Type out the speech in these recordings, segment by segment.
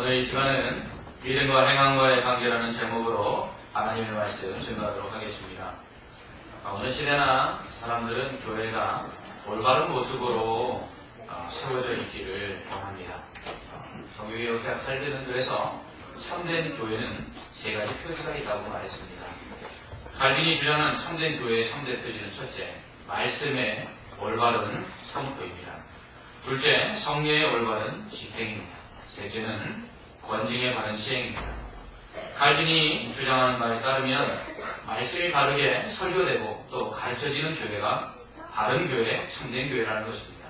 오늘 이 시간은 믿음과 행함과의 관계라는 제목으로 하나님의 말씀 증거하도록 하겠습니다. 어느 시대나 사람들은 교회가 올바른 모습으로 세워져 있기를 원합니다. 정교개혁자 칼빈은그래서 참된 교회는 세 가지 표지가 있다고 말했습니다. 칼빈이 주장한 참된 교회의 3대 표지는 첫째, 말씀의 올바른 선포입니다. 둘째, 성례의 올바른 집행입니다. 셋째는 권징의 바른 시행입니다. 칼빈이 주장하는 말에 따르면 말씀이 바르게 설교되고 또 가르쳐지는 교회가 바른 교회, 참된 교회라는 것입니다.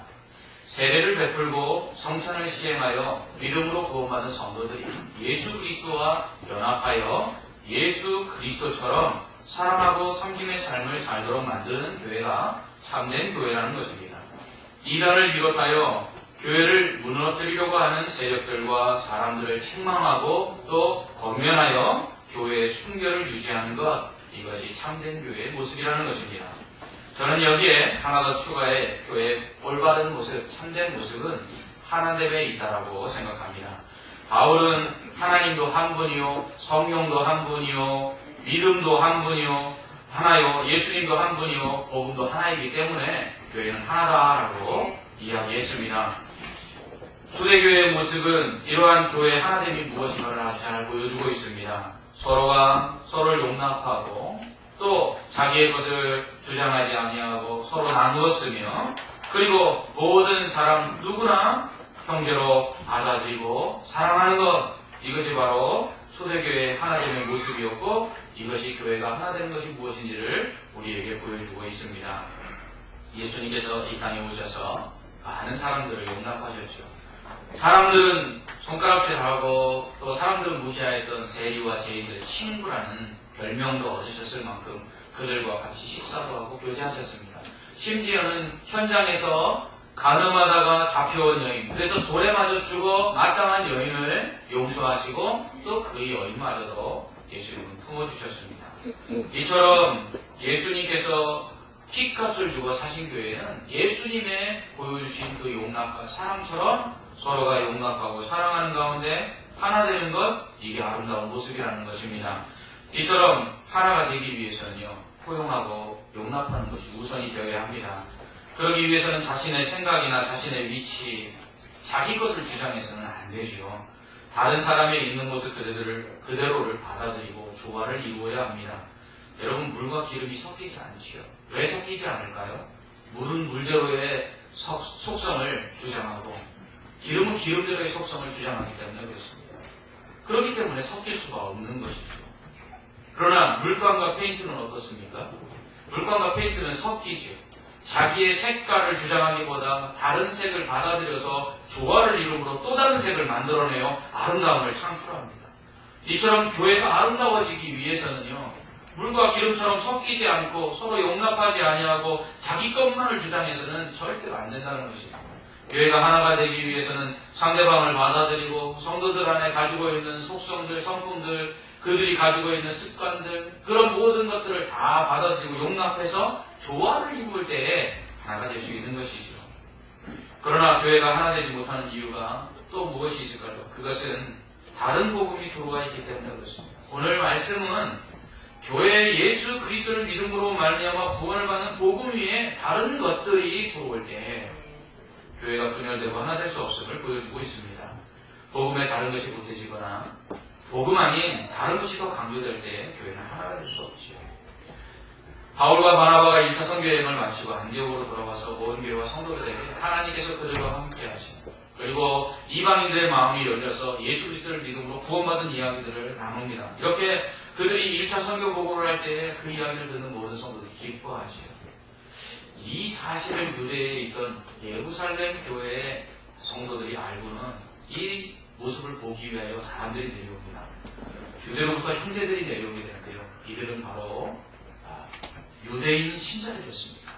세례를 베풀고 성찬을 시행하여 믿음으로 구원받은 성도들이 예수 그리스도와 연합하여 예수 그리스도처럼 사랑하고 섬김의 삶을 살도록 만드는 교회가 참된 교회라는 것입니다. 이단을 비롯하여 교회를 무너뜨리려고 하는 세력들과 사람들을 책망하고 또 권면하여 교회의 순결을 유지하는 것, 이것이 참된 교회의 모습이라는 것입니다. 저는 여기에 하나 더 추가해 교회의 올바른 모습, 참된 모습은 하나됨에 있다라고 생각합니다. 바울은 하나님도 한 분이요, 성령도 한 분이요, 믿음도 한 분이요, 하나요, 예수님도 한 분이요, 복음도 하나이기 때문에 교회는 하나다라고 이야기했습니다. 초대교회의 모습은 이러한 교회의 하나됨이 무엇인가를 아주 잘 보여주고 있습니다. 서로가 서로를 용납하고 또 자기의 것을 주장하지 아니하고 서로 나누었으며, 그리고 모든 사람 누구나 형제로 받아들이고 사랑하는 것, 이것이 바로 초대교회의 하나됨의 모습이었고, 이것이 교회가 하나 되는 것이 무엇인지를 우리에게 보여주고 있습니다. 예수님께서 이 땅에 오셔서 많은 사람들을 용납하셨죠. 사람들은 손가락질하고 또 사람들은 무시하였던 세리와 죄인들의 친구라는 별명도 얻으셨을 만큼 그들과 같이 식사도 하고 교제하셨습니다. 심지어는 현장에서 가늠하다가 잡혀온 여인, 그래서 돌에 맞아 죽어 마땅한 여인을 용서하시고 또 그 여인마저도 예수님은 품어주셨습니다. 이처럼 예수님께서 피값을 주고 사신 교회는 예수님의 보여주신 그 용납과 사랑처럼 서로가 용납하고 사랑하는 가운데 하나 되는 것, 이게 아름다운 모습이라는 것입니다. 이처럼 하나가 되기 위해서는요, 포용하고 용납하는 것이 우선이 되어야 합니다. 그러기 위해서는 자신의 생각이나 자신의 위치, 자기 것을 주장해서는 안 되죠. 다른 사람의 있는 모습 그대로를 받아들이고 조화를 이루어야 합니다. 여러분, 물과 기름이 섞이지 않지요. 왜 섞이지 않을까요? 물은 물대로의 속성을 주장하고 기름은 기름대로의 속성을 주장하기 때문에 그렇습니다. 그렇기 때문에 섞일 수가 없는 것이죠. 그러나 물감과 페인트는 어떻습니까? 물감과 페인트는 섞이죠. 자기의 색깔을 주장하기보다 다른 색을 받아들여서 조화를 이루므로 또 다른 색을 만들어내어 아름다움을 창출합니다. 이처럼 교회가 아름다워지기 위해서는요, 물과 기름처럼 섞이지 않고 서로 용납하지 아니하고 자기 것만을 주장해서는 절대로 안 된다는 것입니다. 교회가 하나가 되기 위해서는 상대방을 받아들이고 성도들 안에 가지고 있는 속성들, 성품들, 그들이 가지고 있는 습관들, 그런 모든 것들을 다 받아들이고 용납해서 조화를 이룰 때에 하나가 될 수 있는 것이죠. 그러나 교회가 하나 되지 못하는 이유가 또 무엇이 있을까요? 그것은 다른 복음이 들어와 있기 때문에 그렇습니다. 오늘 말씀은 교회에 예수 그리스도를 믿음으로 말미암아 구원을 받는 복음 위에 다른 것들이 들어올 때 교회가 분열되고 하나 될 수 없음을 보여주고 있습니다. 복음에 다른 것이 보태지거나 복음 아닌 다른 것이 더 강조될 때 교회는 하나가 될 수 없지요. 바울과 바나바가 1차 선교여행을 마치고 안디옥으로 돌아와서 온 교회와 성도들에게 하나님께서 그들과 함께 하시고, 그리고 이방인들의 마음이 열려서 예수 그리스도를 믿음으로 구원받은 이야기들을 나눕니다. 이렇게 그들이 1차 선교 보고를 할 때 그 이야기를 듣는 모든 성도들이 기뻐하지요. 이 사실을 유대에 있던 예루살렘 교회의 성도들이 알고는 이 모습을 보기 위하여 사람들이 내려옵니다. 유대로부터 형제들이 내려오게 되는데요, 이들은 바로 유대인 신자들이었습니다.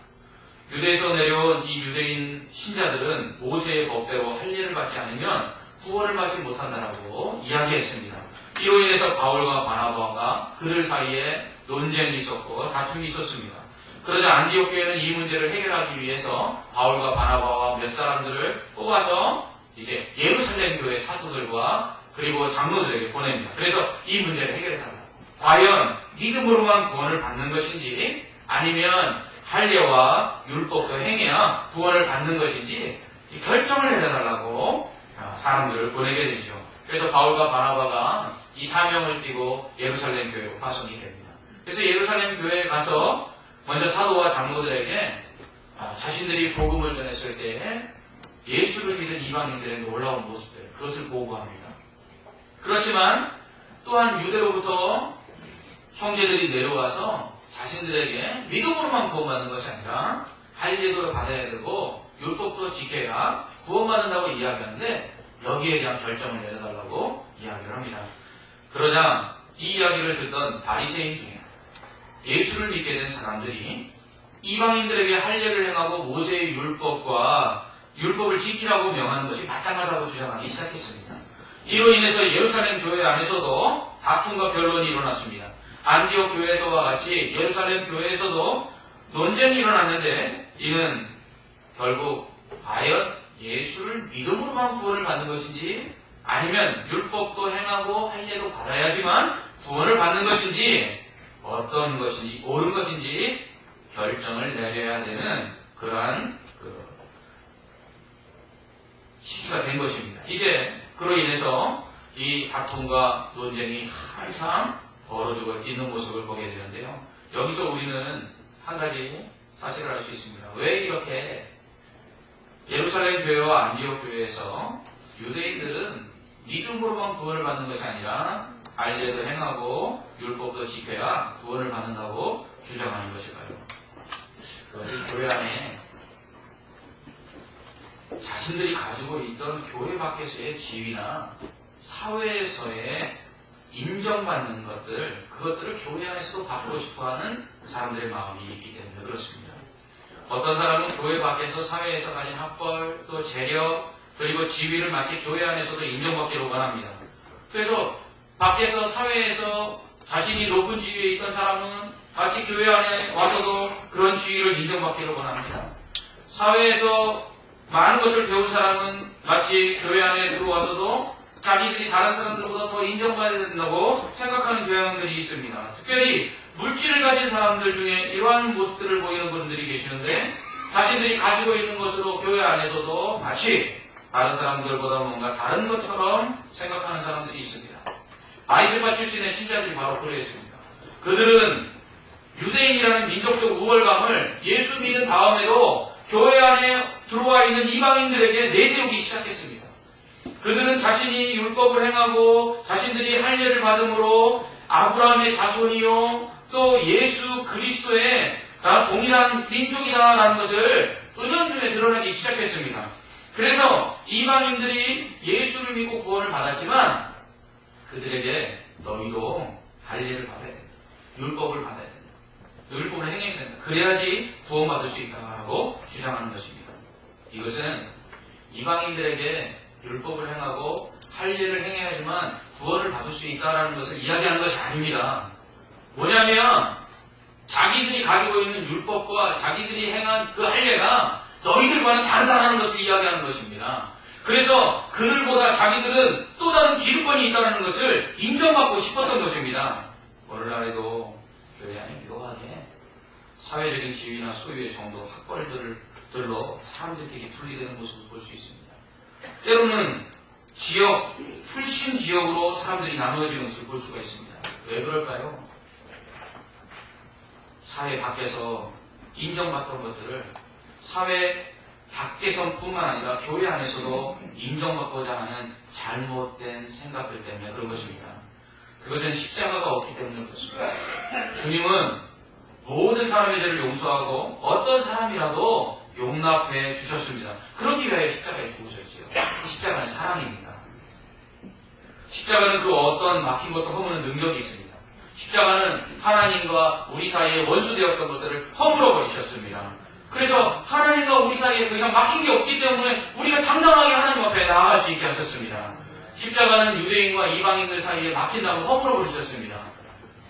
유대에서 내려온 이 유대인 신자들은 모세의 법대로 할례를 받지 않으면 구원을 받지 못한다라고 이야기했습니다. 이로 인해서 바울과 바나바가 그들 사이에 논쟁이 있었고 다툼이 있었습니다. 그러자 안디옥 교회는 이 문제를 해결하기 위해서 바울과 바나바와 몇 사람들을 뽑아서 이제 예루살렘 교회 사도들과 그리고 장로들에게 보냅니다. 그래서 이 문제를 해결해달라. 과연 믿음으로만 구원을 받는 것인지 아니면 할례와 율법도 행해야 구원을 받는 것인지 이 결정을 내려달라고 사람들을 보내게 되죠. 그래서 바울과 바나바가 이 사명을 띠고 예루살렘 교회로 파송이 됩니다. 그래서 예루살렘 교회에 가서 먼저 사도와 장로들에게 자신들이 복음을 전했을 때 예수를 믿은 이방인들의 놀라운 모습들, 그것을 보고합니다. 그렇지만 또한 유대로부터 형제들이 내려와서 자신들에게 믿음으로만 구원받는 것이 아니라 할례도 받아야 되고 율법도 지켜야 구원받는다고 이야기하는데 여기에 대한 결정을 내려달라고 이야기를 합니다. 그러자 이 이야기를 듣던 바리새인 중에 예수를 믿게 된 사람들이 이방인들에게 할례를 행하고 모세의 율법을 지키라고 명하는 것이 마땅하다고 주장하기 시작했습니다. 이로 인해서 예루살렘 교회 안에서도 다툼과 변론이 일어났습니다. 안디옥 교회에서와 같이 예루살렘 교회에서도 논쟁이 일어났는데 이는 결국 과연 예수를 믿음으로만 구원을 받는 것인지 아니면 율법도 행하고 할례도 받아야지만 구원을 받는 것인지 어떤 것인지 옳은 것인지 결정을 내려야 되는 그러한 시기가 된 것입니다. 이제 그로 인해서 이 다툼과 논쟁이 항상 벌어지고 있는 모습을 보게 되는데요. 여기서 우리는 한 가지 사실을 알 수 있습니다. 왜 이렇게 예루살렘 교회와 안디옥 교회에서 유대인들은 믿음으로만 구원을 받는 것이 아니라 할례도 행하고 율법도 지켜야 구원을 받는다고 주장하는 것일까요? 그것은 교회 안에 자신들이 가지고 있던 교회 밖에서의 지위나 사회에서의 인정받는 것들, 그것들을 교회 안에서도 받고 싶어하는 사람들의 마음이 있기 때문에 그렇습니다. 어떤 사람은 교회 밖에서 사회에서 가진 학벌, 또 재력, 그리고 지위를 마치 교회 안에서도 인정받기를 원합니다. 그래서 밖에서 사회에서 자신이 높은 지위에 있던 사람은 마치 교회 안에 와서도 그런 지위를 인정받기를 원합니다. 사회에서 많은 것을 배운 사람은 마치 교회 안에 들어와서도 자기들이 다른 사람들보다 더 인정받아야 된다고 생각하는 경향들이 있습니다. 특별히 물질을 가진 사람들 중에 이러한 모습들을 보이는 분들이 계시는데 자신들이 가지고 있는 것으로 교회 안에서도 마치 다른 사람들보다 뭔가 다른 것처럼 생각하는 사람들이 있습니다. 바리새파 출신의 신자들이 바로 그러했습니다. 그들은 유대인이라는 민족적 우월감을 예수 믿은 다음에도 교회 안에 들어와 있는 이방인들에게 내세우기 시작했습니다. 그들은 자신이 율법을 행하고 자신들이 할례를 받음으로 아브라함의 자손이요 또 예수 그리스도의 동일한 민족이다라는 것을 은연중에 드러내기 시작했습니다. 그래서 이방인들이 예수를 믿고 구원을 받았지만 그들에게 너희도 할례를 받아야 된다. 율법을 받아야 된다. 율법을 행해야 된다. 그래야지 구원받을 수 있다고 주장하는 것입니다. 이것은 이방인들에게 율법을 행하고 할례를 행해야지만 구원을 받을 수 있다는 것을 이야기하는 것이 아닙니다. 뭐냐면 자기들이 가지고 있는 율법과 자기들이 행한 그 할례가 너희들과는 다르다는 것을 이야기하는 것입니다. 그래서 그들보다 자기들은 또 다른 기득권이 있다는 것을 인정받고 싶었던 것입니다. 오늘날에도 교회 안에 묘하게 사회적인 지위나 소유의 정도, 학벌들로 사람들끼리 분리되는 모습을 볼 수 있습니다. 때로는 지역, 출신 지역으로 사람들이 나누어지는 것을 볼 수가 있습니다. 왜 그럴까요? 사회 밖에서 인정받던 것들을 사회 밖에서뿐만 아니라 교회 안에서도 인정받고자 하는 잘못된 생각들 때문에 그런 것입니다. 그것은 십자가가 없기 때문에 그렇습니다. 주님은 모든 사람의 죄를 용서하고 어떤 사람이라도 용납해 주셨습니다. 그렇기 위하여 십자가에 죽으셨지요. 십자가는 사랑입니다. 십자가는 그 어떤 막힌 것도 허무는 능력이 있습니다. 십자가는 하나님과 우리 사이에 원수되었던 것들을 허물어 버리셨습니다. 그래서 하나님과 우리 사이에 더 이상 막힌 게 없기 때문에 우리가 당당하게 하나님 앞에 나아갈 수 있게 하셨습니다. 십자가는 유대인과 이방인들 사이에 막힌다고 허물어 버리셨습니다.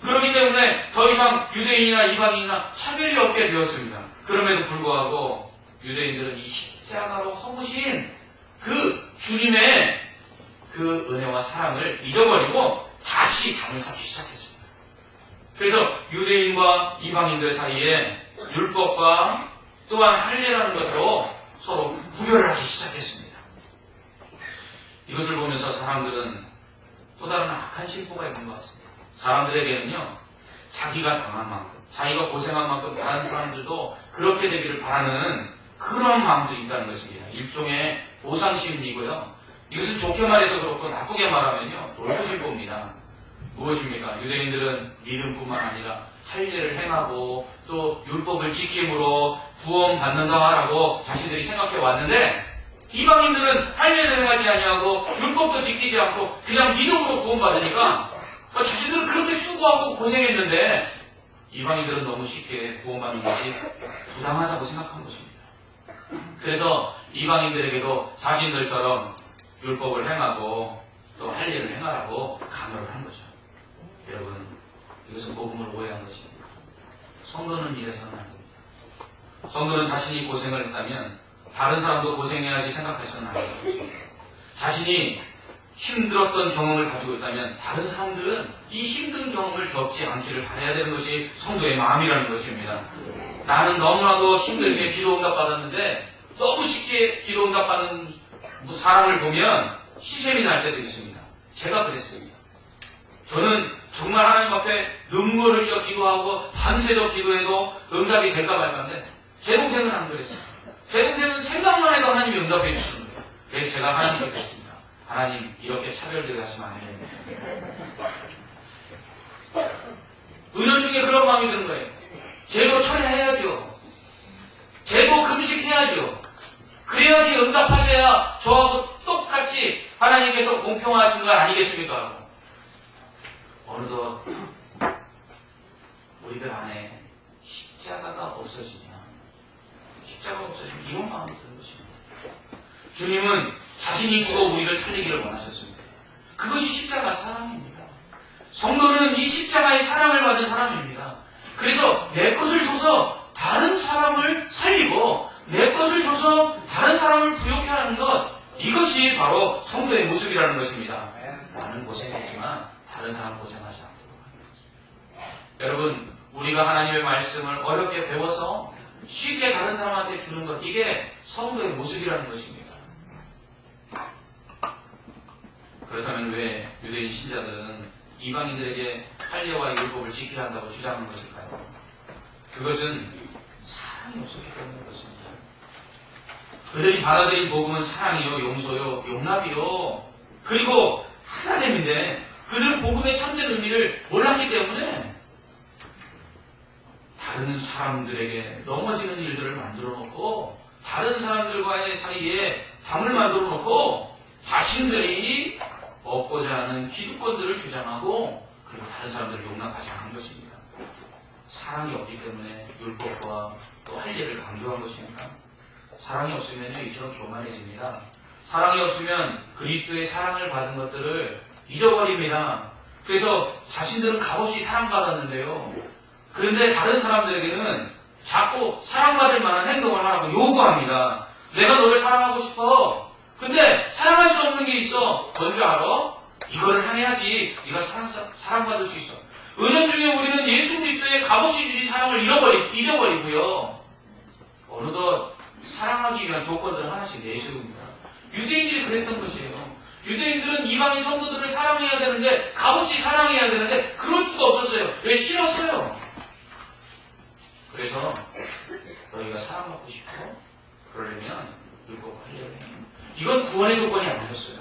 그렇기 때문에 더 이상 유대인이나 이방인이나 차별이 없게 되었습니다. 그럼에도 불구하고 유대인들은 이 십자가로 허무신 그 주님의 그 은혜와 사랑을 잊어버리고 다시 담을 쌓기 시작했습니다. 그래서 유대인과 이방인들 사이에 율법과 또한 할례라는 것으로 서로 구별을 하기 시작했습니다. 이것을 보면서 사람들은 또 다른 악한 심보가 있는 것 같습니다. 사람들에게는요, 자기가 당한 만큼, 자기가 고생한 만큼 다른 사람들도 그렇게 되기를 바라는 그런 마음들이 있다는 것입니다. 일종의 보상심리고요. 이것은 좋게 말해서 그렇고 나쁘게 말하면요, 돌부심보입니다. 무엇입니까? 유대인들은 믿음뿐만 아니라 할례를 행하고 또 율법을 지킴으로 구원받는다라고 자신들이 생각해 왔는데, 이방인들은 할례도 행하지 아니하고 율법도 지키지 않고 그냥 믿음으로 구원받으니까 자신들은 그렇게 수고하고 고생했는데 이방인들은 너무 쉽게 구원받는 것이 부당하다고 생각한 것입니다. 그래서 이방인들에게도 자신들처럼 율법을 행하고 또 할례를 행하라고 강요를 한 거죠. 여러분, 이것은 복음을 오해한 것입니다. 성도는 이래서는 안 됩니다. 성도는 자신이 고생을 했다면 다른 사람도 고생해야지 생각해서는 안 되는 것입니다. 자신이 힘들었던 경험을 가지고 있다면 다른 사람들은 이 힘든 경험을 겪지 않기를 바라야 되는 것이 성도의 마음이라는 것입니다. 나는 너무나도 힘들게 기도 응답 받았는데 너무 쉽게 기도 응답 받는 사람을 보면 시샘이 날 때도 있습니다. 제가 그랬습니다. 저는 정말 하나님 앞에 눈물을 흘려 기도하고 밤새서 기도해도 응답이 될까 말까인데 제 동생은 안 그랬습니다. 제 동생은 생각만 해도 하나님이 응답해 주시는 거예요. 그래서 제가 하나님께 그랬습니다. 하나님, 이렇게 차별되게 하시면 안 됩니다. 은연 중에 그런 마음이 드는 거예요. 제도 처리해야죠. 제도 금식해야죠. 그래야지 응답하셔야 저하고 똑같이 하나님께서 공평하신 거 아니겠습니까? 어느덧 우리들 안에 십자가가 없어지면 이런 마음이 드는 것입니다. 주님은 자신이 죽어 우리를 살리기를 원하셨습니다. 그것이 십자가 사랑입니다. 성도는 이 십자가의 사랑을 받은 사람입니다. 그래서 내 것을 줘서 다른 사람을 살리고 내 것을 줘서 다른 사람을 부욕해 하는 것, 이것이 바로 성도의 모습이라는 것입니다. 나는 고생했지만 다른 사람 고생하지 않도록 합니다. 여러분, 우리가 하나님의 말씀을 어렵게 배워서 쉽게 다른 사람한테 주는 것, 이게 성도의 모습이라는 것입니다. 그렇다면 왜 유대인 신자들은 이방인들에게 할례와 율법을 지켜야 한다고 주장하는 것일까요? 그것은 사랑이 없었기 때문인 것입니다. 그들이 받아들인 복음은 사랑이요, 용서요, 용납이요, 그리고 하나됨인데 그들은 복음의 참된 의미를 몰랐기 때문에 다른 사람들에게 넘어지는 일들을 만들어 놓고 다른 사람들과의 사이에 담을 만들어 놓고 자신들이 얻고자 하는 기득권들을 주장하고 그리고 다른 사람들을 용납하지 않은 것입니다. 사랑이 없기 때문에 율법과 또 할례를 강조한 것입니다. 사랑이 없으면 이처럼 교만해집니다. 사랑이 없으면 그리스도의 사랑을 받은 것들을 잊어버립니다. 그래서 자신들은 값없이 사랑받았는데요. 그런데 다른 사람들에게는 자꾸 사랑받을 만한 행동을 하라고 요구합니다. 내가 너를 사랑하고 싶어. 근데 사랑할 수 없는 게 있어. 뭔지 알아? 이거를 해야지 네가 사랑받을 수 있어. 은연중에 우리는 예수 그리스도의 값없이 주신 사랑을 잊어버리고요. 어느덧 사랑하기 위한 조건들을 하나씩 내세웁니다. 유대인들이 그랬던 것이에요. 유대인들은 이방인 성도들을 사랑해야 되는데 값없이 사랑해야 되는데 그럴 수가 없었어요. 왜? 싫었어요. 그래서 너희가 사랑받고 싶어? 그러려면 율법 할례를 해. 이건 구원의 조건이 아니었어요.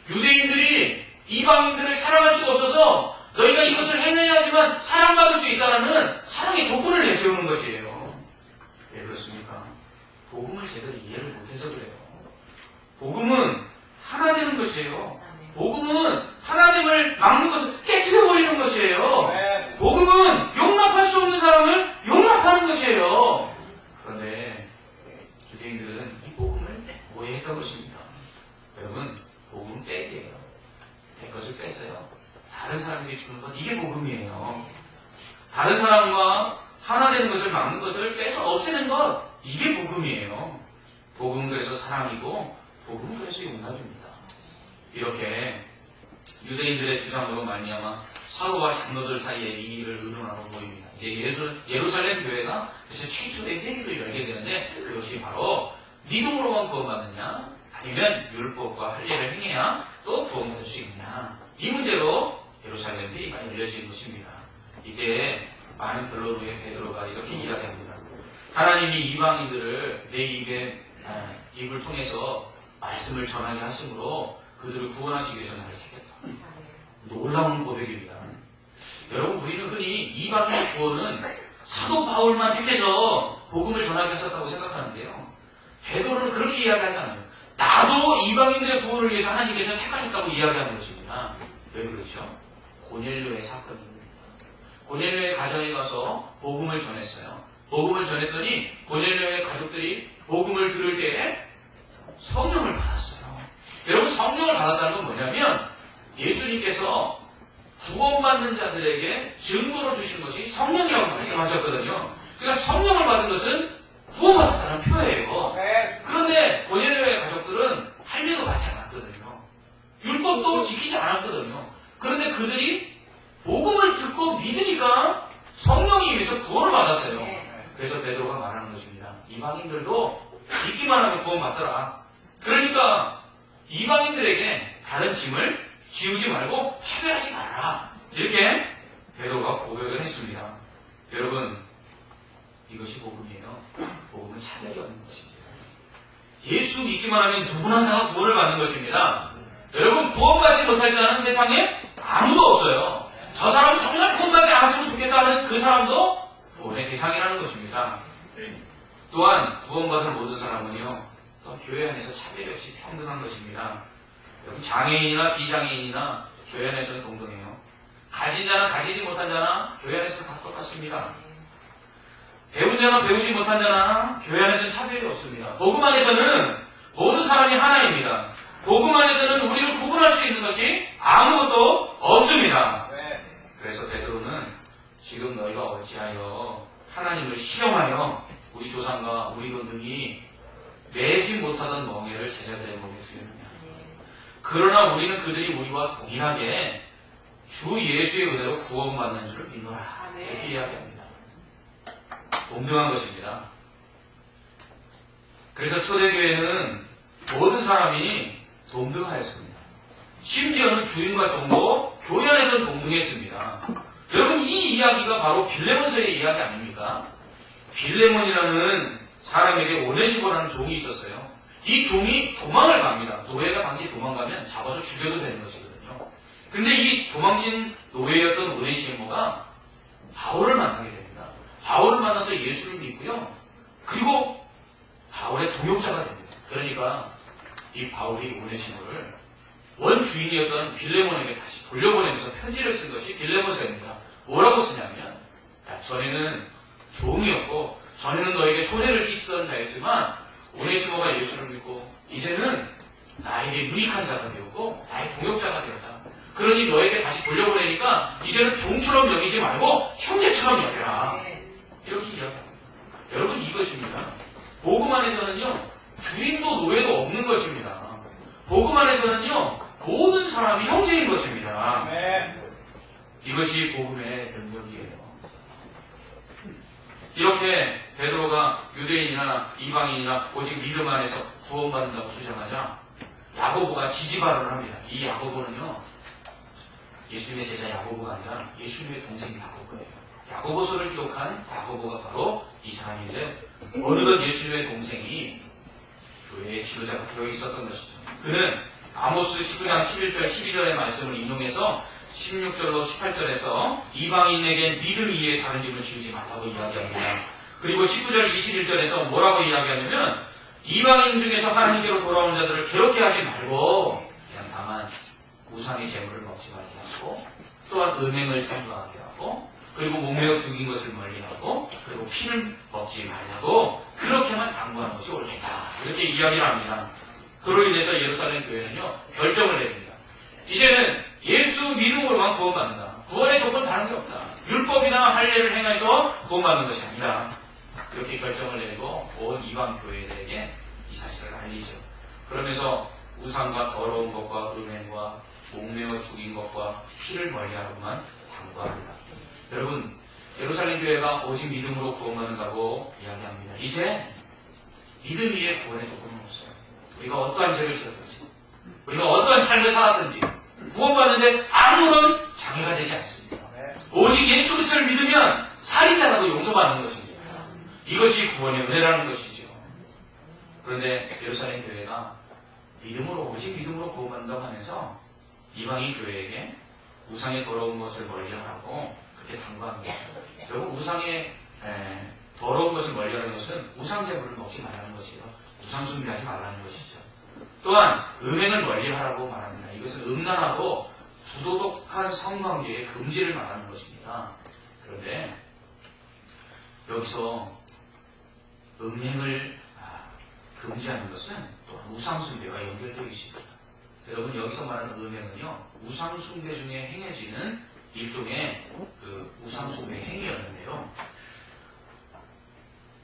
유대인들이 이방인들을 사랑할 수가 없어서 너희가 이것을 행해야지만 사랑받을 수 있다는 사랑의 조건을 내세우는 것이에요. 왜 그렇습니까? 복음을 제대로 이해를 못해서 그래요. 복음은 하나 되는 것이에요. 복음은 하나됨을 막는 것을 깨트려버리는 것이에요. 복음은 용납할 수 없는 사람을 용납하는 것이에요. 그런데 유대인들은 이 복음을 오해했던 것입니다. 여러분, 복음은 빼기예요. 내 것을 뺏어요. 다른 사람에게 주는 것, 이게 복음이에요. 다른 사람과 하나 되는 것을 막는 것을 빼서 없애는 것, 이게 복음이에요. 복음은 그래서 사랑이고 복음은 그래서 용납입니다. 이렇게 유대인들의 주장으로 말미암아 사도와 장로들 사이에 이 일을 의논하고 보입니다. 이제 예루살렘 교회가 그래서 최초의 회의를 열게 되는데 그것이 바로 믿음으로만 구원받느냐 아니면 율법과 할례를 행해야 또 구원받을 수 있느냐 이 문제로 예루살렘 회의가 열려진 것입니다. 이때 많은 변론후에 베드로가 이렇게 이야기합니다. 하나님이 이방인들을 내 입을 통해서 말씀을 전하게 하심으로 그들을 구원하시기 위해서 나를 택했다. 놀라운 고백입니다. 여러분 우리는 흔히 이방인의 구원은 사도 바울만 택해서 복음을 전하게 하셨다고 생각하는데요. 베드로는 그렇게 이야기하지 않아요. 나도 이방인들의 구원을 위해서 하나님께서 택하셨다고 이야기하는 것입니다. 왜 그렇죠? 고넬료의 사건입니다. 고넬료의 가정에 가서 복음을 전했어요. 복음을 전했더니 고넬료의 가족들이 복음을 들을 때에 성령을 받았어요. 여러분 성령을 받았다는 건 뭐냐면 예수님께서 구원받는 자들에게 증거로 주신 것이 성령이라고 말씀하셨거든요. 그러니까 성령을 받은 것은 구원받았다는 표예요. 그런데 고넬료의 가족들은 할례도 받지 않았거든요. 율법도 지키지 않았거든요. 그런데 그들이 복음을 듣고 믿으니까 성령이 임해서 구원을 받았어요. 그래서 베드로가 말하는 것입니다. 이방인들도 믿기만 하면 구원받더라. 그러니까 이방인들에게 다른 짐을 지우지 말고 차별하지 말아라. 이렇게 베드로가 고백을 했습니다. 여러분 이것이 복음이에요. 복음은 차별이 없는 것입니다. 예수 믿기만 하면 누구나 다 구원을 받는 것입니다. 여러분 구원받지 못할 자는 세상에 아무도 없어요. 저 사람은 정말 구원받지 않았으면 좋겠다는 그 사람도 구원의 대상이라는 것입니다. 또한 구원받은 모든 사람은요 또 교회 안에서 차별이 없이 평등한 것입니다. 여러분 장애인이나 비장애인이나 교회 안에서는 동등해요. 가진 자나 가지지 못한 자나 교회 안에서는 다 똑같습니다. 배운 자나 배우지 못한 자나 교회 안에서는 차별이 없습니다. 복음 안에서는 모든 사람이 하나입니다. 복음 안에서는 우리를 구분할 수 있는 것이 아무것도 없습니다. 그래서 베드로는 지금 너희가 어찌하여 하나님을 시험하여 우리 조상과 우리도 능히 매지 못하던 멍에를 제자들의 몸에 주느냐. 그러나 우리는 그들이 우리와 동일하게 주 예수의 은혜로 구원받는 줄을 믿노라. 이렇게 이야기합니다. 동등한 것입니다. 그래서 초대교회는 모든 사람이 동등하였습니다. 심지어는 주인과 종도 교회 안에서는 동등했습니다. 여러분 이 이야기가 바로 빌레몬서의 이야기 아닙니까? 빌레몬이라는 사람에게 오네시모라는 종이 있었어요. 이 종이 도망을 갑니다. 노예가 당시 도망가면 잡아서 죽여도 되는 것이거든요. 근데 이 도망친 노예였던 오네시모가 바울을 만나게 됩니다. 바울을 만나서 예수를 믿고요. 그리고 바울의 동역자가 됩니다. 그러니까 이 바울이 오네시모를 원주인이었던 빌레몬에게 다시 돌려보내면서 편지를 쓴 것이 빌레몬서입니다. 뭐라고 쓰냐면 전에는 종이었고 전에는 너에게 손해를 끼치던 자였지만 오네시모가 예수를 믿고 이제는 나에게 유익한 자가 되었고 나의 동역자가 되었다. 그러니 너에게 다시 돌려보내니까 이제는 종처럼 여기지 말고 형제처럼 여겨라. 이렇게 이야기합니다. 여러분 이것입니다. 복음 안에서는요 주인도 노예도 없는 것입니다. 복음 안에서는요 모든 사람이 형제인 것입니다. 이것이 복음의 능력이에요. 이렇게 베드로가 유대인이나 이방인이나 오직 믿음 안에서 구원받는다고 주장하자 야고보가 지지발언을 합니다. 이 야고보는요 예수님의 제자 야고보가 아니라 예수님의 동생 야고보예요. 야고보서를 기록한 야고보가 바로 이 사람인데 어느덧 예수님의 동생이 교회의 지도자가 되어 있었던 것이죠. 그는 아모스 19장 11절 12절의 말씀을 인용해서 16절로 18절에서 이방인에게 믿음 이외에 다른 짐을 지우지 말라고 이야기합니다. 그리고 19절 21절에서 뭐라고 이야기하냐면 이방인 중에서 하나님께로 돌아오는 자들을 괴롭게 하지 말고 그냥 다만 우상의 재물을 먹지 말게 하고 또한 음행을 삼가하게 하고 그리고 목매어 죽인 것을 멀리하고 그리고 피를 먹지 말라고 그렇게만 당부하는 것이 옳겠다. 이렇게 이야기를 합니다. 그로 인해서 예루살렘 교회는요 결정을 내립니다. 이제는 예수 믿음으로만 구원받는다. 구원의 조건 다른 게 없다. 율법이나 할례를 행해서 구원받는 것이 아니다. 이렇게 결정을 내리고 온 이방 교회들에게 이 사실을 알리죠. 그러면서 우상과 더러운 것과 음행과 목매어 죽인 것과 피를 멀리하라고만 당부합니다. 여러분, 예루살렘 교회가 오직 믿음으로 구원받는다고 이야기합니다. 이제 믿음 위에 구원의 조건은 없어요. 우리가 어떠한 죄를 지었든지, 우리가 어떠한 삶을 살았든지 구원받는데 아무런 장애가 되지 않습니다. 오직 예수 그리스도를 믿으면 살인자라도 용서받는 것입니다. 이것이 구원의 은혜라는 것이죠. 그런데 예루살렘 교회가 믿음으로, 오직 믿음으로 구원받는다고 하면서 이방인 교회에게 우상의 더러운 것을 멀리하라고 그렇게 당부합니다. 결국 우상의 더러운 것을 멀리하는 것은 우상 제물을 먹지 말라는 것이요, 우상 숭배하지 말라는 것이죠. 또한 음행을 멀리하라고 말합니다. 이것은 음란하고 부도덕한 성관계의 금지를 말하는 것입니다. 그런데 여기서 음행을 금지하는 것은 또한 우상 숭배와 연결되어 있습니다. 여러분, 여기서 말하는 음행은요, 우상 숭배 중에 행해지는 일종의 그 우상 숭배 행위였는데요.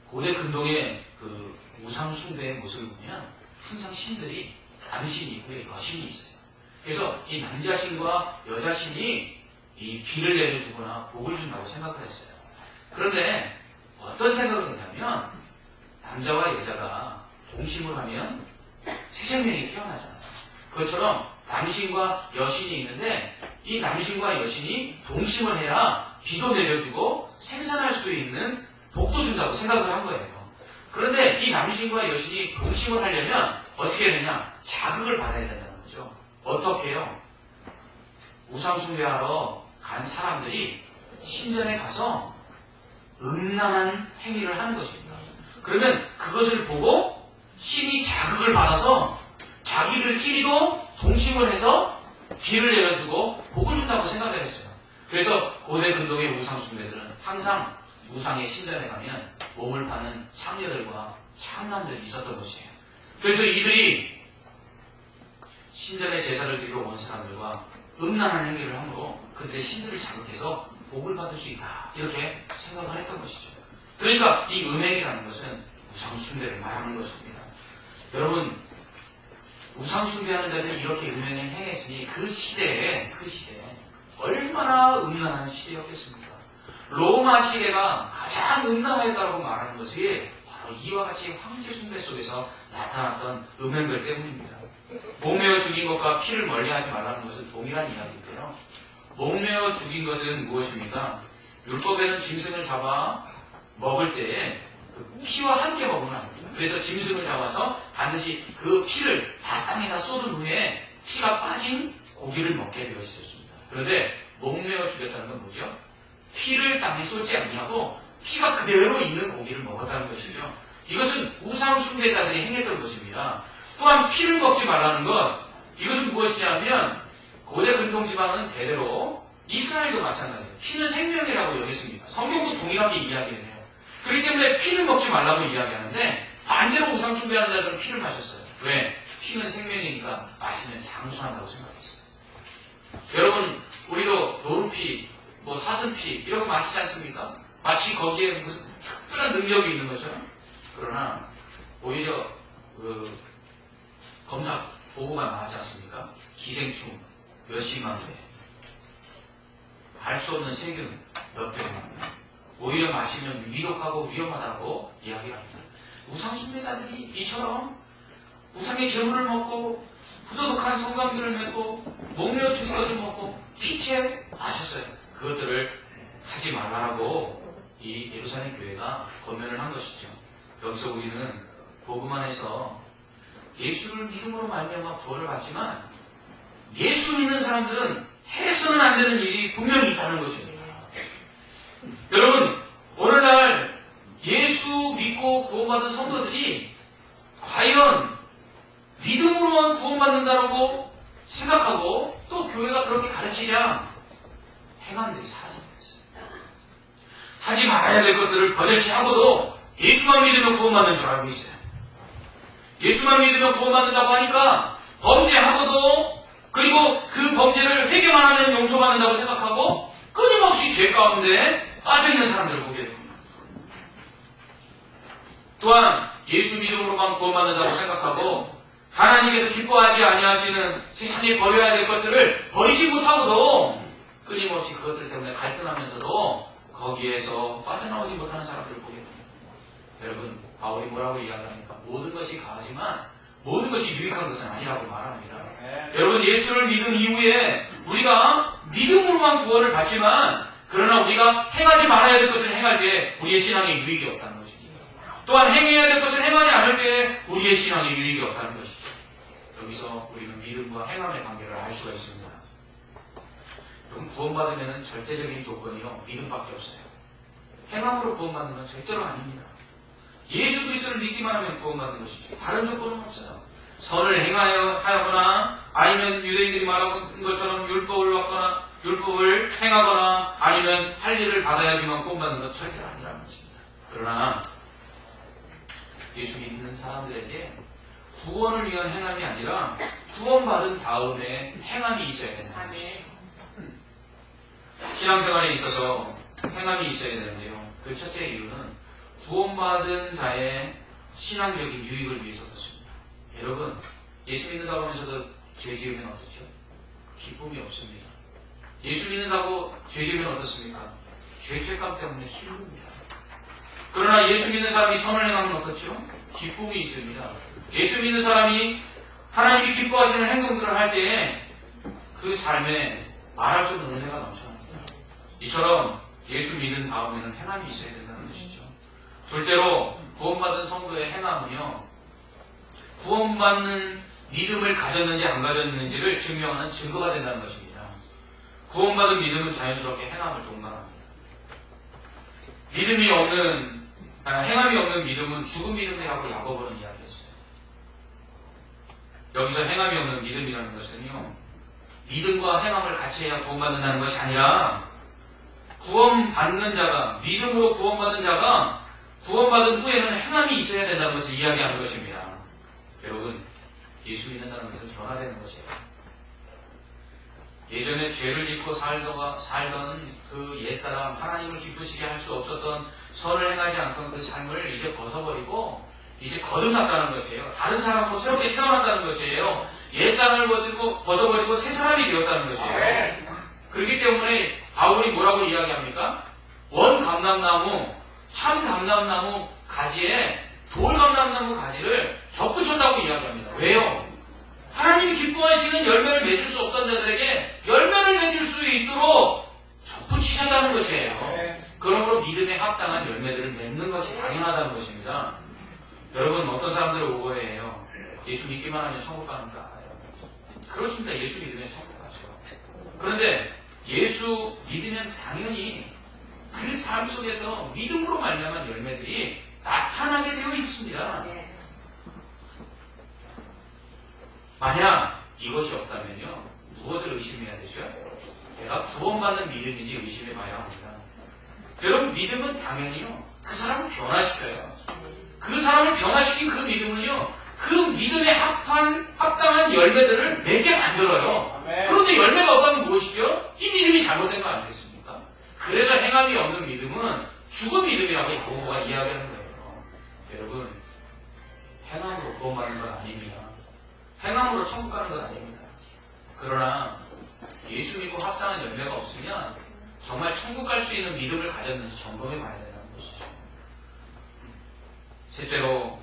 고대 근동의 그 우상 숭배의 모습을 보면 항상 신들이 남신이 있고 여신이 있어요. 그래서 이 남자신과 여자신이 이 비를 내려주거나 복을 준다고 생각을 했어요. 그런데 어떤 생각을 했냐면, 남자와 여자가 동심을 하면 새 생명이 태어나잖아요. 그것처럼 남신과 여신이 있는데 이 남신과 여신이 동심을 해야 비도 내려주고 생산할 수 있는 복도 준다고 생각을 한 거예요. 그런데 이 남신과 여신이 동심을 하려면 어떻게 해야 되냐? 자극을 받아야 된다는 거죠. 어떻게 해요? 우상 숭배하러 간 사람들이 신전에 가서 음란한 행위를 하는 것입니다. 그러면 그것을 보고 신이 자극을 받아서 자기들끼리도 동심을 해서 비를 내려주고 복을 준다고 생각을 했어요. 그래서 고대 근동의 우상 숭배들은 항상 우상의 신전에 가면 몸을 파는 창녀들과 창남들이 있었던 것이에요. 그래서 이들이 신전에 제사를 드리러 온 사람들과 음란한 행위를 함으로 그때 신들을 자극해서 복을 받을 수 있다, 이렇게 생각을 했던 것이죠. 그러니까 이 음행이라는 것은 우상 숭배를 말하는 것입니다. 여러분, 우상 숭배하는 자들이 이렇게 음행을 행했으니 그 시대에 얼마나 음란한 시대였겠습니까? 로마 시대가 가장 음란하다고 말하는 것이 바로 이와 같이 황제 숭배 속에서 나타났던 음행들 때문입니다. 목매어 죽인 것과 피를 멀리하지 말라는 것은 동일한 이야기인데요. 목매어 죽인 것은 무엇입니까? 율법에는 짐승을 잡아 먹을 때에 그 피와 함께 먹으면 안 됩니다. 그래서 짐승을 잡아서 반드시 그 피를 다 땅에다 쏟은 후에 피가 빠진 고기를 먹게 되어 있었습니다. 그런데 목매어 죽였다는 건 뭐죠? 피를 땅에 쏟지 아니하고 피가 그대로 있는 고기를 먹었다는 것이죠. 이것은 우상 숭배자들이 행했던 것입니다. 또한 피를 먹지 말라는 것, 이것은 무엇이냐면 고대 근동 지방은 대대로 이스라엘도 마찬가지예요. 피는 생명이라고 여겼습니다. 성경도 동일하게 이야기를 해요. 그렇기 때문에 피를 먹지 말라고 이야기하는데 반대로 우상 숭배하는 자들은 피를 마셨어요. 왜? 피는 생명이니까 마시면 장수한다고 생각했어요. 여러분, 우리도 노루피, 사슴피 이런 거 마시지 않습니까? 마치 거기에 무슨 특별한 능력이 있는 것처럼. 그러나 오히려 검사 보고가 나왔지 않습니까? 기생충 몇십만 배, 알 수 없는 세균 몇 백만 배, 오히려 마시면 위독하고 위험하다고 이야기를 합니다. 우상 숭배자들이 이처럼 우상의 제물을 먹고 부도덕한 성관계를 맺고 목매어 죽인 것을 먹고 피채 마셨어요. 그것들을 하지 말라고 이 예루살렘 교회가 권면을 한 것이죠. 여기서 우리는 복음 안에서 예수를 믿음으로 말미암아 구원을 받지만 예수 믿는 사람들은 해서는 안 되는 일이 분명히 있다는 것입니다. 여러분, 오늘날 예수 믿고 구원받은 성도들이 과연 믿음으로만 구원받는다고 생각하고 또 교회가 그렇게 가르치자 행함들이 사라져버렸어요. 하지 말아야 될 것들을 버젓이 하고도 예수만 믿으면 구원받는 줄 알고 있어요. 예수만 믿으면 구원받는다고 하니까 범죄하고도, 그리고 그 범죄를 회개만 하면 용서받는다고 생각하고 끊임없이 죄 가운데 빠져있는 사람들을 보게 됩니다. 또한 예수 믿음으로만 구원받는다고 생각하고 하나님께서 기뻐하지 아니하시는 세상에 버려야 될 것들을 버리지 못하고도 끊임없이 그것들 때문에 갈등하면서도 거기에서 빠져나오지 못하는 사람들을 보게 됩니다. 여러분, 바울이 뭐라고 이야기합니까? 모든 것이 가하지만 모든 것이 유익한 것은 아니라고 말합니다. 여러분, 예수를 믿은 이후에 우리가 믿음으로만 구원을 받지만 그러나 우리가 행하지 말아야 될 것을 행할 때 우리의 신앙에 유익이 없다는 것이죠. 또한 행해야 될 것을 행하지 않을 때 우리의 신앙에 유익이 없다는 것이죠. 여기서 우리는 믿음과 행함의 관계를 알 수가 있습니다. 여러분, 구원받으면 절대적인 조건이요, 믿음밖에 없어요. 행함으로 구원받는 건 절대로 아닙니다. 예수 그리스도를 믿기만 하면 구원받는 것이죠. 다른 조건은 없어요. 선을 행하거나 아니면 유대인들이 말하는 것처럼 율법을 받거나 율법을 행하거나 아니면 할 일을 받아야지만 구원받는 것 절대로 아니라는 것입니다. 그러나 예수 믿는 사람들에게 구원을 위한 행함이 아니라 구원받은 다음에 행함이 있어야 된다는 것이죠. 신앙생활에 있어서 행함이 있어야 되는데요. 그 첫째 이유는 구원받은 자의 신앙적인 유익을 위해서 그렇습니다. 여러분, 예수 믿는다고 하면서도 죄 지으면 어떻죠? 기쁨이 없습니다. 예수 믿는다고 죄 지으면 어떻습니까? 죄책감 때문에 힘듭니다. 그러나 예수 믿는 사람이 선을 행하면 어떻죠? 기쁨이 있습니다. 예수 믿는 사람이 하나님이 기뻐하시는 행동들을 할 때에 그 삶에 말할 수 없는 은혜가 넘쳐납니다. 이처럼 예수 믿은 다음에는 행함이 있어야 된다는 것이죠. 둘째로 구원받은 성도의 행함은요, 구원받는 믿음을 가졌는지 안 가졌는지를 증명하는 증거가 된다는 것입니다. 구원받은 믿음은 자연스럽게 행함을 동반합니다. 행함이 없는 믿음은 죽은 믿음이라고 야고보는 이야기했어요. 여기서 행함이 없는 믿음이라는 것은요, 믿음과 행함을 같이 해야 구원받는다는 것이 아니라 구원받는 자가, 믿음으로 구원받은 자가 구원받은 후에는 행함이 있어야 된다는 것을 이야기하는 것입니다. 여러분, 예수 믿는다는 것은 변화되는 것이에요. 예전에 죄를 짓고 살던 그 옛사람, 하나님을 기쁘시게 할 수 없었던, 선을 행하지 않던 그 삶을 이제 벗어버리고 이제 거듭났다는 것이에요. 다른 사람으로 새롭게 태어났다는 것이에요. 옛사람을 벗어버리고 새 사람이 되었다는 것이에요. 그렇기 때문에 바울이 뭐라고 이야기합니까? 원감람나무, 참감람나무 가지에 돌감람나무 가지를 접붙였다고 이야기합니다. 왜요? 하나님이 기뻐하시는 열매를 맺을 수 없던 자들에게 열매를 맺을 수 있도록 접붙이셨다는 것이에요. 그러므로 믿음에 합당한 열매들을 맺는 것이 당연하다는 것입니다. 여러분, 어떤 사람들을 오해해요. 예수 믿기만 하면 천국 가는 줄 알아요. 그렇습니다. 예수 믿으면 천국 가죠. 그런데 예수 믿으면 당연히 그 삶 속에서 믿음으로 말미암은 열매들이 나타나게 되어 있습니다. 만약 이것이 없다면요, 무엇을 의심해야 되죠? 내가 구원받는 믿음인지 의심해 봐야 합니다. 여러분, 믿음은 당연히요, 그 사람을 변화시켜요. 그 사람을 변화시킨 그 믿음은요, 그 믿음에 합당한 열매들을 맺게 만들어요. 그런데 열매가 없다면 무엇이죠? 이 믿음이 잘못된 거 아니겠습니까? 그래서 행함이 없는 믿음은 죽은 믿음이라고 야고보가 이야기하는 거예요. 여러분, 행함으로 구원받는 건 아닙니다. 행함으로 천국 가는 건 아닙니다. 그러나 예수 믿고 합당한 열매가 없으면 정말 천국 갈 수 있는 믿음을 가졌는지 점검해 봐야 된다는 것이죠. 실제로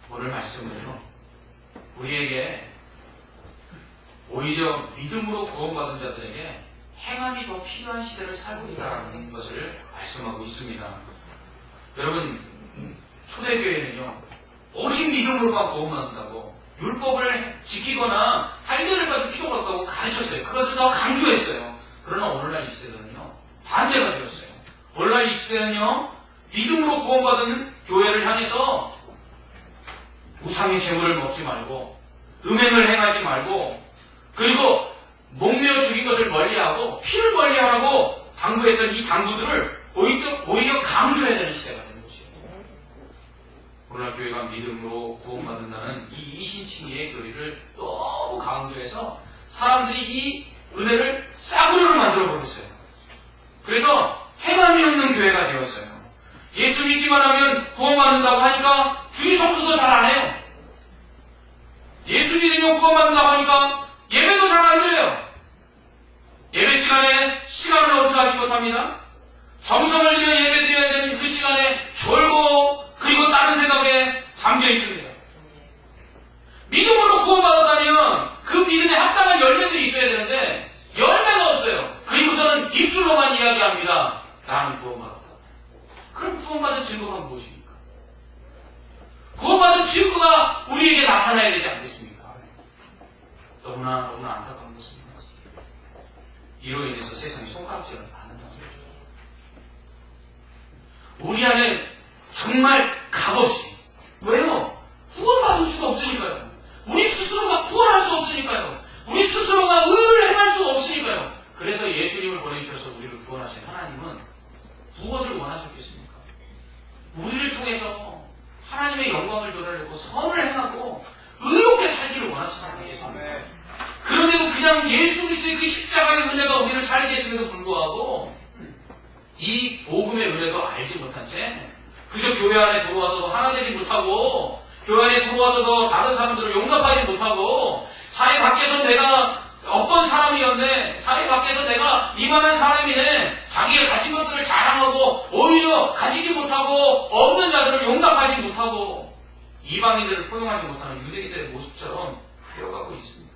오늘 말씀은요, 우리에게 오히려 믿음으로 구원받은 자들에게 행함이 더 필요한 시대를 살고 있다는 것을 말씀하고 있습니다. 여러분, 초대교회는요, 오직 믿음으로만 구원받는다고 율법을 지키거나 할례를 받을 필요가 없다고 가르쳤어요. 그것을 더 강조했어요. 그러나 오늘날 이 시대는요, 반대가 되었어요. 오늘날 이 시대는요, 믿음으로 구원받은 교회를 향해서 우상의 재물을 먹지 말고 음행을 행하지 말고 그리고 목매어 죽인 것을 멀리하고 피를 멀리하라고 당부했던 이 당부들을 오히려 강조해야 되는 시대가 된 것이에요. 오늘날 교회가 믿음으로 구원받는다는 이 이신칭의의 교리를 너무 강조해서 사람들이 이 은혜를 싸구려로 만들어버렸어요. 그래서 행함이 없는 교회가 되었어요. 예수 믿기만 하면 구원받는다고 하니까 주일 성수도 잘 안 해요. 예수 믿으면 구원받는다고 하니까 예배도 잘 안 드려요. 예배 시간에 시간을 엄수하지 못합니다. 정성을 들여 예배 드려야 되는 그 시간에 졸고 그리고 다른 생각에 잠겨 있습니다. 믿음으로 구원받았다면 그 믿음에 합당한 열매들이 있어야 되는데 열매가 없어요. 그리고서는 입술로만 이야기합니다. 나는 구원받았다. 그럼 구원받은 증거가 무엇입니까? 구원받은 증거가 우리에게 나타나야 되지 않겠습니까? 너무나 안타까운 것입니다. 이로 인해서 세상이 손가락질을 받는다는 거죠. 우리 안에 정말 값없이, 왜요? 구원받을 수가 없으니까요. 우리 스스로가 구원할 수 없으니까요. 우리 스스로가 의를 행할 수 없으니까요. 그래서 예수님을 보내주셔서 우리를 구원하신 하나님은 무엇을 원하셨겠습니까? 우리를 통해서 하나님의 영광을 드러내고 선을 행하고 의롭게 살기를 원하시지 않겠습니까? 그런데도 그냥 예수 그리스도의 그 십자가의 은혜가 우리를 살게 했음에도 불구하고 이 복음의 은혜도 알지 못한 채 그저 교회 안에 들어와서도 하나 되지 못하고 교회 안에 들어와서도 다른 사람들을 용납하지 못하고 사회 밖에서 내가 어떤 사람이었네, 사회 밖에서 내가 이만한 사람이네, 자기가 가진 것들을 자랑하고 오히려 가지지 못하고 없는 자들을 용납하지 못하고 이방인들을 포용하지 못하는 유대인들의 모습처럼 되어가고 있습니다.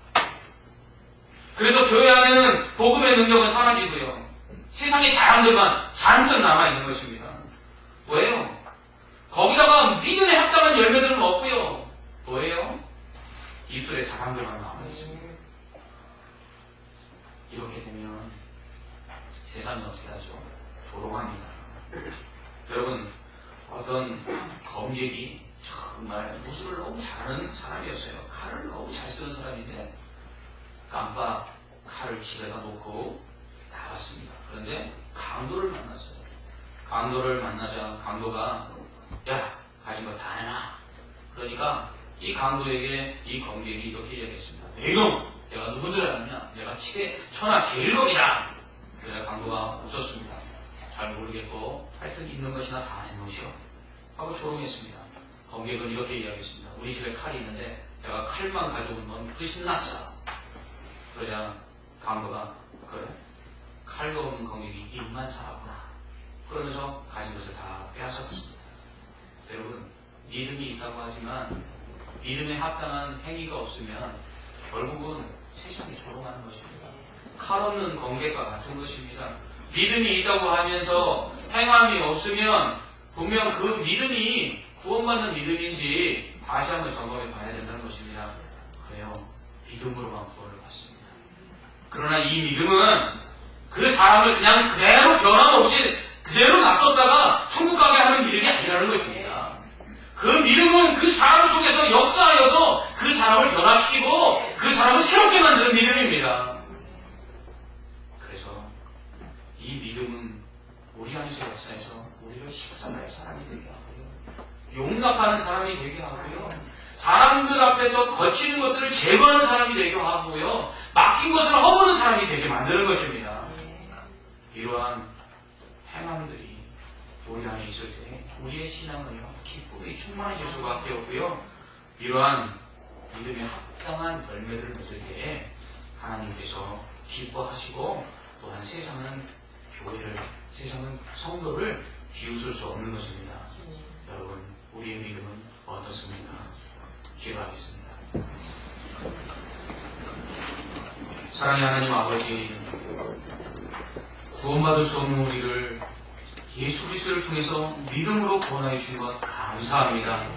그래서 교회 안에는 복음의 능력은 사라지고요, 세상의 자랑들만 잔뜩 남아있는 것입니다. 왜요? 거기다가 믿음에 합당한 열매들은 없고요. 뭐예요? 입술의 자랑들만 남아있습니다. 이렇게 되면 세상이 어떻게 하죠? 조롱합니다. 여러분, 어떤 검객이 정말 무술을 너무 잘하는 사람이었어요. 칼을 너무 잘 쓰는 사람인데 깜빡 칼을 집에다 놓고 나갔습니다. 그런데 강도를 만났어요. 강도를 만나자 강도가 야, 가진 거 다 내놔. 그러니까 이 강도에게 이 검객이 이렇게 이야기했습니다. 내놈! 내가 누군 줄 아느냐? 내가 천하 제일 검이다. 그래서 강도가 웃었습니다. 잘 모르겠고 하여튼 있는 것이나 다 내놓으시오 하고 조롱했습니다. 검객은 이렇게 이야기했습니다. 우리 집에 칼이 있는데 내가 칼만 가져온 건 훨씬 낫어. 그러자 강도가 그래? 칼도 없는 검객이 입만 살았구나. 그러면서 가진 것을 다 빼앗아갔습니다. 여러분, 믿음이 있다고 하지만 믿음에 합당한 행위가 없으면 결국은 세상이 조롱하는 것입니다. 칼 없는 검객과 같은 것입니다. 믿음이 있다고 하면서 행함이 없으면 분명 그 믿음이 구원받는 믿음인지 다시 한번 점검해 봐야 된다는 것입니다. 그래요. 믿음으로만 구원을 받습니다. 그러나 이 믿음은 그 사람을 그냥 그대로 변함없이 그대로 놔뒀다가 천국 가게 하는 믿음이 아니라는 것입니다. 그 믿음은 그 사람 속에서 역사하여서 그 사람을 변화시키고 그 사람을 새롭게 만드는 믿음입니다. 그래서 이 믿음은 우리 안에서 역사해서 우리를 십자가의 사람이 되게 하고요, 용납하는 사람이 되게 하고요, 사람들 앞에서 거치는 것들을 제거하는 사람이 되게 하고요, 막힌 것을 허무는 사람이 되게 만드는 것입니다. 이러한 행함들이 우리 안에 있을 때 우리의 신앙은요, 기쁨이 충만해질 수밖에 없고요, 이러한 믿음에 합당한 열매들을 맺을 때에 하나님께서 기뻐하시고 또한 세상은 성도를 비웃을 수 없는 것입니다. 여러분, 우리의 믿음은 어떻습니까? 기도하겠습니다. 사랑의 하나님 아버지, 구원받을 수 없는 우리를 예수 그리스도를 통해서 믿음으로 구원하여 주신 것 감사합니다.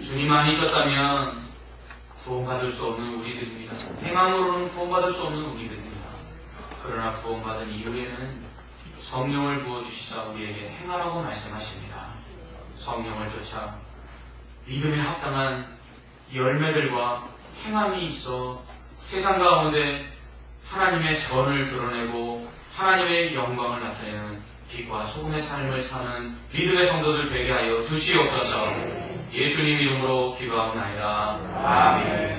주님 아니셨다면 구원받을 수 없는 우리들입니다. 행함으로는 구원받을 수 없는 우리들입니다. 그러나 구원받은 이후에는 성령을 부어주시사 우리에게 행하라고 말씀하십니다. 성령을 쫓아 믿음에 합당한 열매들과 행함이 있어 세상 가운데 하나님의 선을 드러내고 하나님의 영광을 나타내는 빛과 소금의 삶을 사는 믿음의 성도들 되게 하여 주시옵소서. 예수님 이름으로 기도하옵나이다. 아멘.